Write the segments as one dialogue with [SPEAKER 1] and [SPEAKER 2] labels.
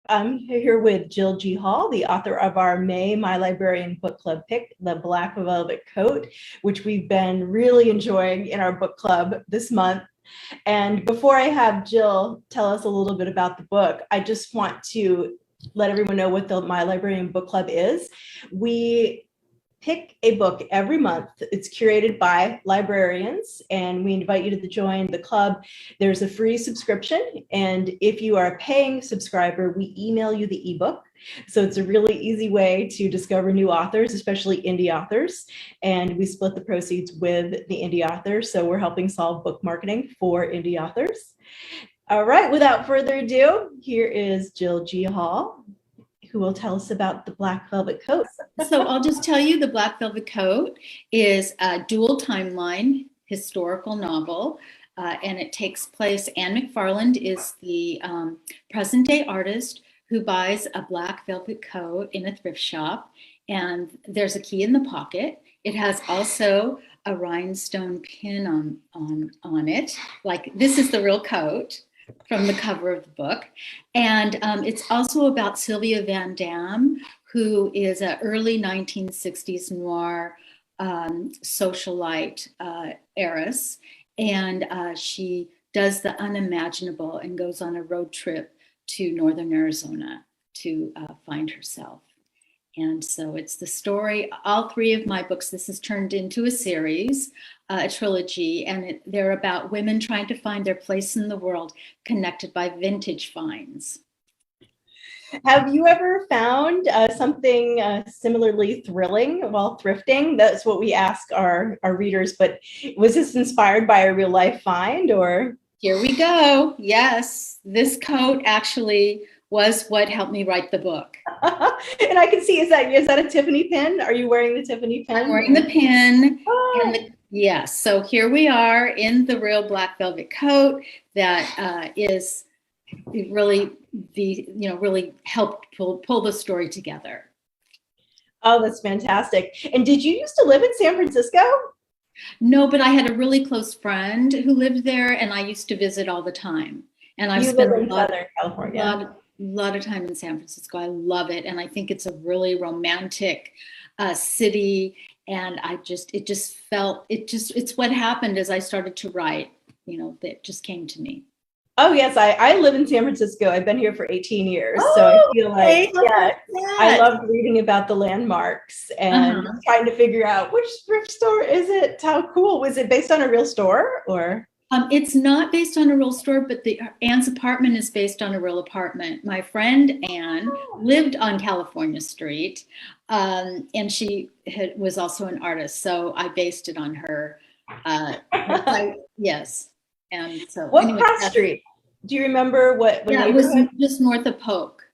[SPEAKER 1] I'm here with Jill G. Hall, the author of our May My Librarian Book Club pick, The Black Velvet Coat, which we've been really enjoying in our book club this month. And before I have Jill tell us a little bit about the book, I just want to let everyone know what the My Librarian Book Club is. We pick a book every month. It's curated by librarians, and we invite you to join the club. There's a free subscription, and if you are a paying subscriber, we email you the ebook. So it's a really easy way to discover new authors, especially indie authors, and we split the proceeds with the indie authors. So we're helping solve book marketing for indie authors. All right, without further ado, here is Jill G. Hall, who will tell us about The Black Velvet Coat.
[SPEAKER 2] So I'll just tell you, The Black Velvet Coat is a dual timeline historical novel, and it takes place, Anne McFarland is the present day artist who buys a black velvet coat in a thrift shop, and there's a key in the pocket. It has also a rhinestone pin on it, like this is the real coat from the cover of the book. And it's also about Sylvia Van Dam, who is an early 1960s noir socialite heiress. And she does the unimaginable and goes on a road trip to Northern Arizona to find herself. And so it's the story, all three of my books, this is turned into a series, a trilogy, and they're about women trying to find their place in the world connected by vintage finds.
[SPEAKER 1] Have you ever found something similarly thrilling while thrifting? That's what we ask our readers, but was this inspired by a real life find or?
[SPEAKER 2] Here we go. Yes, this coat actually was what helped me write the book.
[SPEAKER 1] And I can see, is that a Tiffany pin? Are you wearing the Tiffany pin?
[SPEAKER 2] I'm wearing the pin. Oh. Yes, so here we are in the real black velvet coat that is really really helped pull the story together.
[SPEAKER 1] Oh, that's fantastic. And did you used to live in San Francisco?
[SPEAKER 2] No, but I had a really close friend who lived there, and I used to visit all the time. And I've spent a lot of time in San Francisco. I love it, and I think it's a really romantic city. And it's what happened as I started to write. That just came to me.
[SPEAKER 1] Oh yes, I live in San Francisco. I've been here for 18 years, so I feel like I love reading about the landmarks and trying to figure out which thrift store is it. How cool! Was it based on a real store or?
[SPEAKER 2] It's not based on a real store, but Anne's apartment is based on a real apartment. My friend Anne lived on California Street, and she was also an artist, so I based it on her. Yes. And so,
[SPEAKER 1] what cross street? Do you remember what?
[SPEAKER 2] Yeah, it was just north of Polk.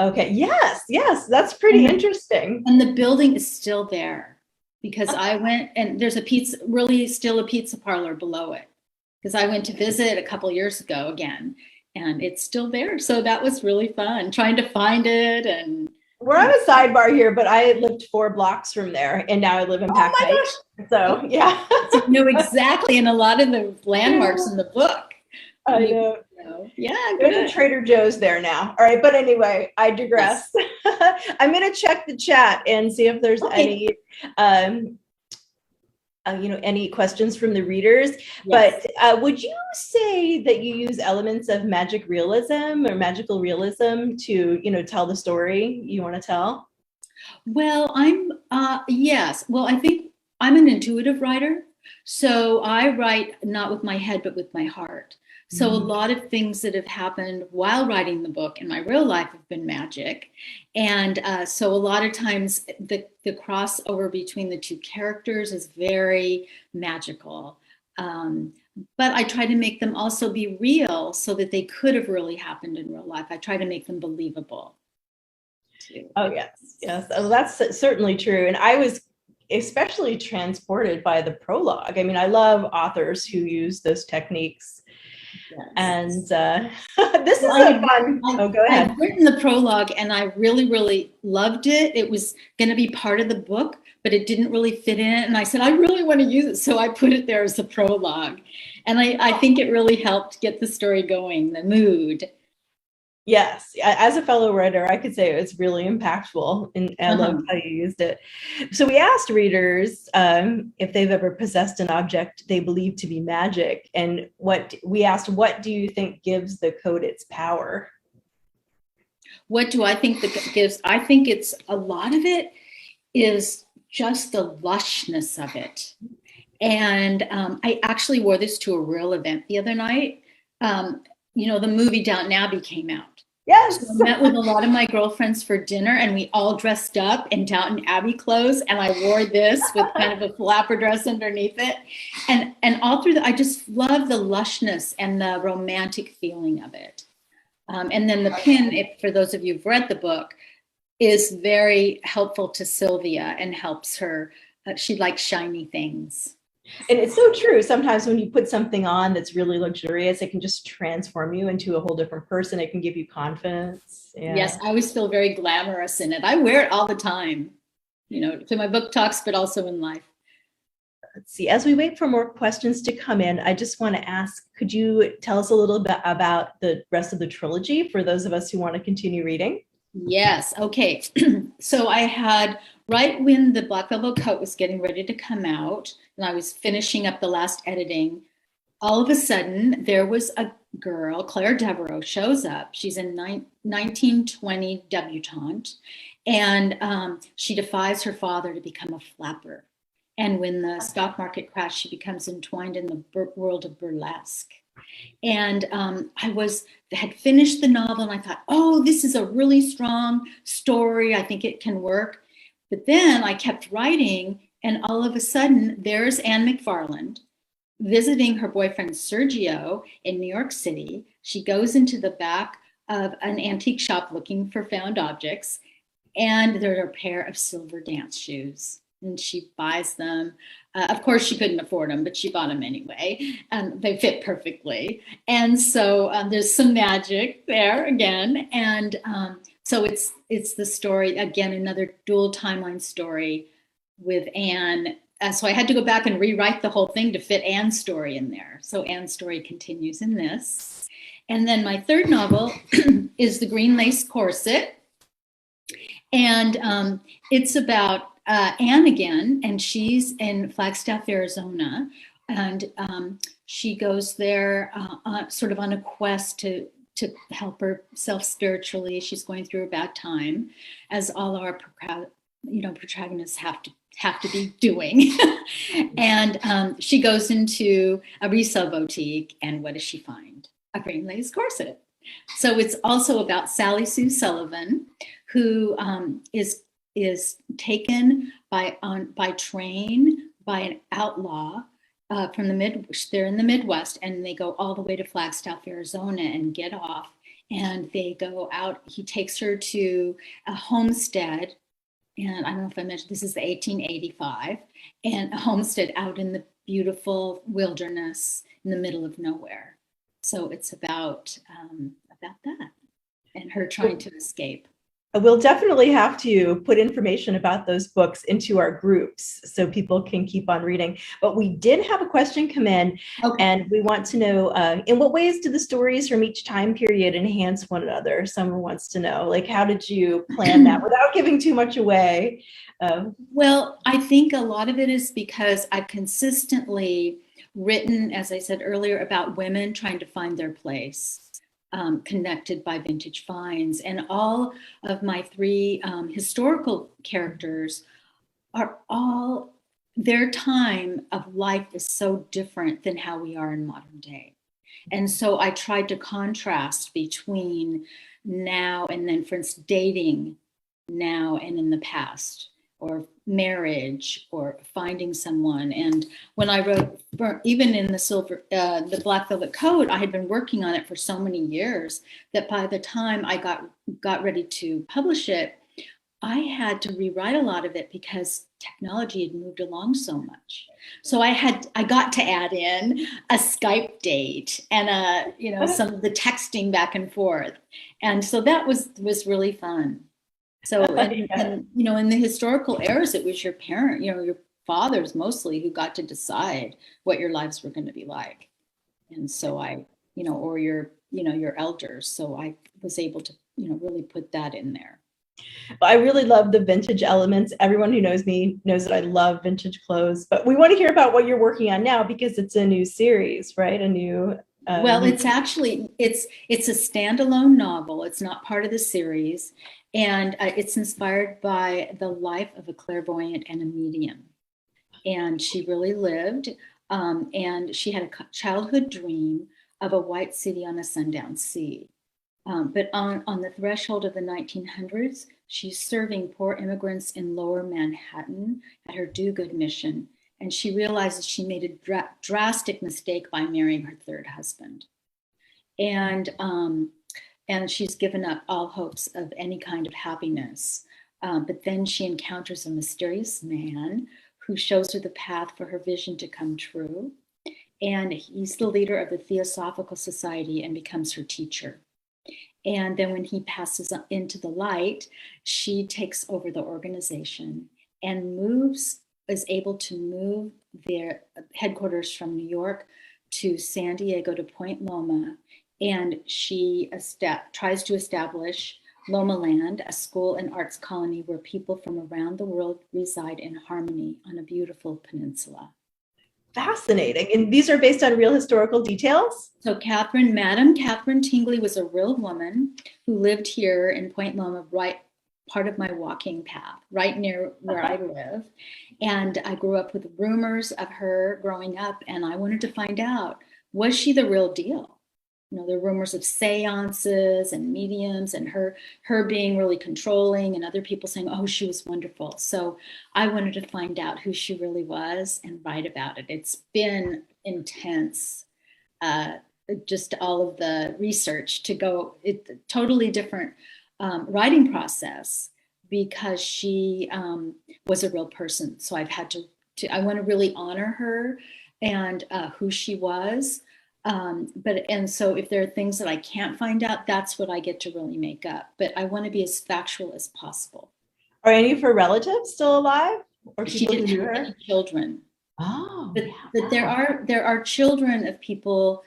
[SPEAKER 1] Okay. Yes, that's pretty interesting.
[SPEAKER 2] And the building is still there because I went, and there's still a pizza parlor below it because I went to visit a couple years ago again, and it's still there. So that was really fun trying to find it. And
[SPEAKER 1] we're on a sidebar here, but I lived 4 blocks from there, and now I live in Pac Heights. So yeah,
[SPEAKER 2] so you know exactly, and a lot of the landmarks in the book.
[SPEAKER 1] I know.
[SPEAKER 2] Yeah,
[SPEAKER 1] there's a Trader Joe's there now. All right, but anyway, I digress. Yes. I'm going to check the chat and see if there's any any questions from the readers. Yes. But would you say that you use elements of magic realism or magical realism to, tell the story you want to tell?
[SPEAKER 2] Well, yes. Well, I think I'm an intuitive writer. So I write not with my head, but with my heart. So a lot of things that have happened while writing the book in my real life have been magic. And so a lot of times the crossover between the two characters is very magical. But I try to make them also be real so that they could have really happened in real life. I try to make them believable too.
[SPEAKER 1] Oh, yes. Oh, that's certainly true. And I was especially transported by the prologue. I mean, I love authors who use those techniques. Yes. And this is fun. Go ahead.
[SPEAKER 2] I've written the prologue and I really, really loved it. It was going to be part of the book, but it didn't really fit in it. And I said, I really want to use it. So I put it there as the prologue. And I think it really helped get the story going, the mood.
[SPEAKER 1] Yes, as a fellow writer, I could say it's really impactful, and I loved how you used it. So we asked readers if they've ever possessed an object they believe to be magic, and we asked, what do you think gives the coat its power?
[SPEAKER 2] What do I think that gives? I think it's a lot of it is just the lushness of it. And I actually wore this to a real event the other night. The movie Downton Abbey came out.
[SPEAKER 1] Yes.
[SPEAKER 2] So I met with a lot of my girlfriends for dinner, and we all dressed up in Downton Abbey clothes, and I wore this with kind of a flapper dress underneath it. And all through I just love the lushness and the romantic feeling of it. And then the pin, for those of you who've read the book, is very helpful to Sylvia and helps her. She likes shiny things.
[SPEAKER 1] And it's so true. Sometimes when you put something on that's really luxurious, it can just transform you into a whole different person. It can give you confidence.
[SPEAKER 2] Yeah. Yes, I always feel very glamorous in it. I wear it all the time, to my book talks, but also in life.
[SPEAKER 1] Let's see, as we wait for more questions to come in, I just want to ask, could you tell us a little bit about the rest of the trilogy for those of us who want to continue reading?
[SPEAKER 2] Yes, okay. So I had, right when the Black Velvet Coat was getting ready to come out, and I was finishing up the last editing, all of a sudden there was a girl, Claire Devereaux, shows up. She's a 1920 debutante, and she defies her father to become a flapper. And when the stock market crashed, she becomes entwined in the world of burlesque. And I had finished the novel, and I thought, oh, this is a really strong story. I think it can work. But then I kept writing, and all of a sudden, there's Anne McFarland visiting her boyfriend Sergio in New York City. She goes into the back of an antique shop looking for found objects, and there are a pair of silver dance shoes. And she buys them. Of course, she couldn't afford them, but she bought them anyway. They fit perfectly. And so there's some magic there again. And so it's the story, again, another dual timeline story with Anne. So I had to go back and rewrite the whole thing to fit Anne's story in there. So Anne's story continues in this. And then my third novel is The Green Lace Corset. And it's about Anne again, and she's in Flagstaff, Arizona, and she goes there sort of on a quest to help herself spiritually. She's going through a bad time, as all our protagonists have to be doing. And she goes into a resale boutique, and what does she find? A green lace corset. So it's also about Sally Sue Sullivan, who is taken by train by an outlaw from they're in the Midwest, and they go all the way to Flagstaff, Arizona, and get off. And they go out. He takes her to a homestead, and I don't know if I mentioned, this is the 1885, and a homestead out in the beautiful wilderness in the middle of nowhere. So it's about that and her trying to escape.
[SPEAKER 1] We'll definitely have to put information about those books into our groups so people can keep on reading. But we did have a question come in, and we want to know, in what ways do the stories from each time period enhance one another? Someone wants to know, like, how did you plan that without giving too much away?
[SPEAKER 2] Well, I think a lot of it is because I've consistently written, as I said earlier, about women trying to find their place. Connected by vintage finds, and all of my three historical characters are all, their time of life is so different than how we are in modern day. And so I tried to contrast between now and then, for instance, dating now and in the past, or marriage, or finding someone. And when I wrote, even in the Black Velvet Coat, I had been working on it for so many years that by the time I got ready to publish it, I had to rewrite a lot of it because technology had moved along so much. So I got to add in a Skype date and some of the texting back and forth. And so that was really fun. So, and in the historical eras, it was your parent, your fathers mostly, who got to decide what your lives were going to be like. And so or your your elders. So I was able to, really put that in there.
[SPEAKER 1] I really love the vintage elements. Everyone who knows me knows that I love vintage clothes, but we want to hear about what you're working on now because it's a new series, right? A new.
[SPEAKER 2] Well, it's actually, it's a standalone novel. It's not part of the series. And it's inspired by the life of a clairvoyant and a medium. And she really lived. And she had a childhood dream of a white city on a sundown sea. But on the threshold of the 1900s, she's serving poor immigrants in lower Manhattan at her do-good mission. And she realizes she made a drastic mistake by marrying her third husband. And she's given up all hopes of any kind of happiness. But then she encounters a mysterious man who shows her the path for her vision to come true. And he's the leader of the Theosophical Society and becomes her teacher. And then when he passes into the light, she takes over the organization and is able to move their headquarters from New York to San Diego to Point Loma. And she tries to establish Loma Land, a school and arts colony where people from around the world reside in harmony on a beautiful peninsula.
[SPEAKER 1] Fascinating. And these are based on real historical details?
[SPEAKER 2] So Madam Catherine Tingley was a real woman who lived here in Point Loma, right part of my walking path, right near where I live. And I grew up with rumors of her growing up, and I wanted to find out, was she the real deal? There were rumors of seances and mediums and her being really controlling and other people saying, oh, she was wonderful. So I wanted to find out who she really was and write about it. It's been intense, just all of the research to go, it's a totally different writing process because she was a real person. So I've had I want to really honor her and who she was. And so if there are things that I can't find out, that's what I get to really make up. But I want to be as factual as possible.
[SPEAKER 1] Are any of her relatives still alive? Or
[SPEAKER 2] she didn't have any children.
[SPEAKER 1] Oh,
[SPEAKER 2] but there are children of people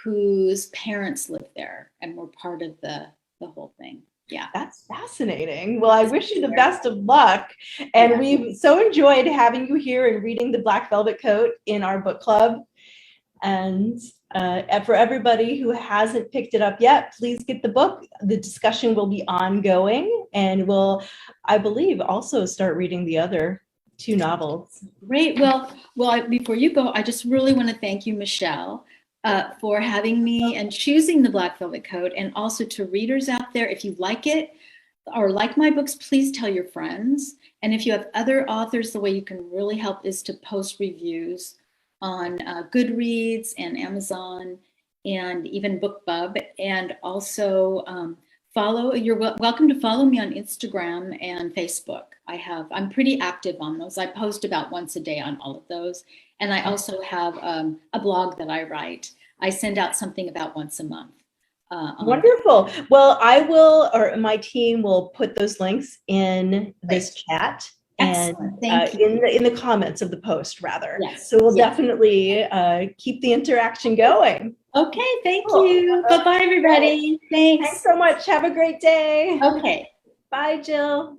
[SPEAKER 2] whose parents lived there and were part of the whole thing. Yeah.
[SPEAKER 1] That's fascinating. Well, I wish you the best of luck. And we've so enjoyed having you here and reading The Black Velvet Coat in our book club. And for everybody who hasn't picked it up yet, please get the book. The discussion will be ongoing, and we'll, I believe, also start reading the other two novels.
[SPEAKER 2] Great. Well, before you go, I just really want to thank you, Michelle, for having me and choosing The Black Velvet Coat, and also to readers out there, if you like it or like my books, please tell your friends. And if you have other authors, the way you can really help is to post reviews on Goodreads and Amazon and even BookBub, and also you're welcome to follow me on Instagram and Facebook. I'm pretty active on those. I post about once a day on all of those. And I also have a blog that I write. I send out something about once a month.
[SPEAKER 1] Wonderful. Well, my team will put those links in this chat.
[SPEAKER 2] Excellent.
[SPEAKER 1] And in the comments of the post, rather.
[SPEAKER 2] Yes.
[SPEAKER 1] So we'll definitely keep the interaction going.
[SPEAKER 2] Okay, thank you. Bye-bye, everybody. Thanks
[SPEAKER 1] Thanks so much. Have a great day.
[SPEAKER 2] Okay.
[SPEAKER 1] Bye, Jill.